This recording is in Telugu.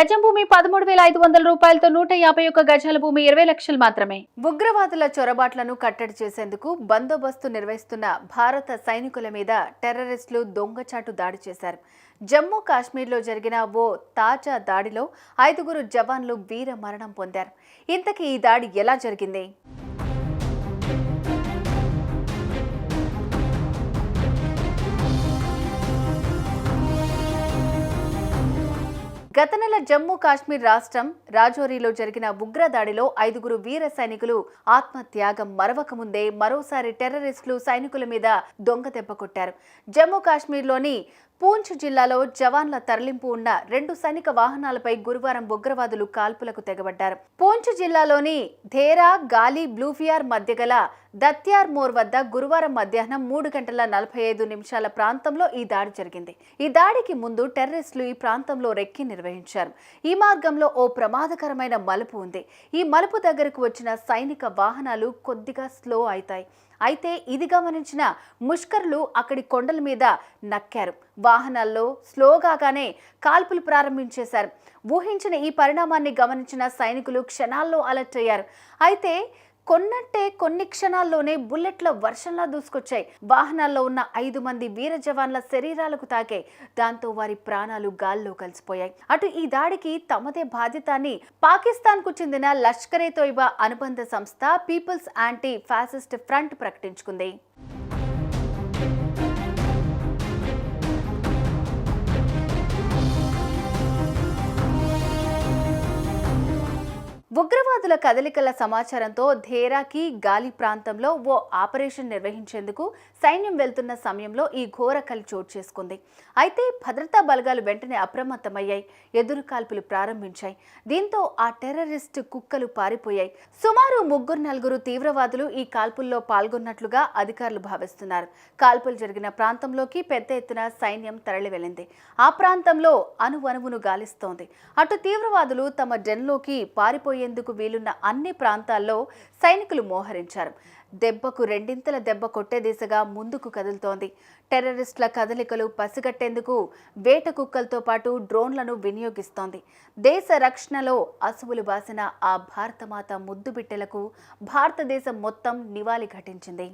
గజం భూమి 13,500 రూపాయలతో 151 గజాల భూమి 20 లక్షలు మాత్రమే. ఉగ్రవాదుల చొరబాట్లను కట్టడి చేసేందుకు బందోబస్తు నిర్వహిస్తున్న భారత సైనికుల మీద టెర్రరిస్టులు దొంగచాటు దాడి చేశారు. జమ్మూ కాశ్మీర్లో జరిగిన ఓ తాజా దాడిలో 5 జవాన్లు వీర మరణం పొందారు. ఇంతకీ ఈ దాడి ఎలా జరిగింది? గత నెల జమ్మూ కాశ్మీర్ రాష్ట్రం రాజౌరీలో జరిగిన ఉగ్ర దాడిలో 5 వీర సైనికులు ఆత్మత్యాగం మరవకముందే మరోసారి టెర్రరిస్టులు సైనికుల మీద దొంగ దెబ్బ కొట్టారు. జమ్మూ కాశ్మీర్లోని పూంచ్ జిల్లాలో జవాన్ల తరలింపు ఉన్న 2 సైనిక వాహనాలపై గురువారం ఉగ్రవాదులు కాల్పులకు తెగబడ్డారు. పూంచ్ జిల్లాలోని ధేరా గాలి బ్లూఫియార్ మధ్య గల దత్యార్ మోర్ వద్ద గురువారం మధ్యాహ్నం 3:45 ప్రాంతంలో ఈ దాడి జరిగింది. ఈ దాడికి ముందు టెర్రరిస్టులు ఈ ప్రాంతంలో రెక్కి నిర్వహించారు. ఈ మార్గంలో ఓ ప్రమాదకరమైన మలుపు ఉంది. ఈ మలుపు దగ్గరకు వచ్చిన సైనిక వాహనాలు కొద్దిగా స్లో అవుతాయి. అయితే ఇది గమనించిన ముష్కరులు అక్కడి కొండల మీద నక్కారు. వాహనాల్లో స్లోగానే కాల్పులు ప్రారంభించేశారు. ఊహించిన ఈ పరిణామాన్ని గమనించిన సైనికులు క్షణాల్లో అలర్ట్ అయ్యారు. అయితే కొన్ని క్షణాల్లోనే బుల్లెట్ల వర్షంలా దూసుకొచ్చాయి. వాహనాల్లో ఉన్న 5 మంది వీర జవాన్ల శరీరాలకు తాకాయి. దాంతో వారి ప్రాణాలు గాల్లో కలిసిపోయాయి. అటు ఈ దాడికి తమదే బాధ్యత అని పాకిస్తాన్ కు చెందిన లష్కరే తోయిబా అనుబంధ సంస్థ పీపుల్స్ యాంటీ ఫ్యాసిస్ట్ ఫ్రంట్ ప్రకటించుకుంది. ఉగ్రవాదుల కదలికల సమాచారంతో ధేరాకి గాలి ప్రాంతంలో ఓ ఆపరేషన్ నిర్వహించేందుకు సైన్యం వెళ్తున్న సమయంలో ఈ ఘోర కలి చోటు చేసుకుంది. అయితే భద్రతా బలగాలు వెంటనే అప్రమత్తమయ్యాయి. ఎదురు కాల్పులు ప్రారంభించాయి. దీంతో ఆ టెర్రరిస్ట్ కుక్కలు పారిపోయాయి. సుమారు 3-4 తీవ్రవాదులు ఈ కాల్పుల్లో పాల్గొన్నట్లుగా అధికారులు భావిస్తున్నారు. కాల్పులు జరిగిన ప్రాంతంలోకి పెద్ద ఎత్తున సైన్యం తరలి వెళ్ళింది. ఆ ప్రాంతంలో అణువణువును గాలిస్తోంది. అటు తీవ్రవాదులు తమ డెన్లోకి పారిపోయేందుకు వీలున్న అన్ని ప్రాంతాల్లో సైనికులు మోహరించారు. దెబ్బకు రెండింతల దెబ్బ కొట్టే దిశగా ముందుకు కదులుతోంది. టెర్రరిస్టుల కదలికలు పసిగట్టేందుకు వేట కుక్కలతో పాటు డ్రోన్లను వినియోగిస్తోంది. దేశ రక్షణలో అసువులు బాసిన ఆ భారతమాత ముద్దు బిడ్డలకు భారతదేశం మొత్తం నివాళి ఘటించింది.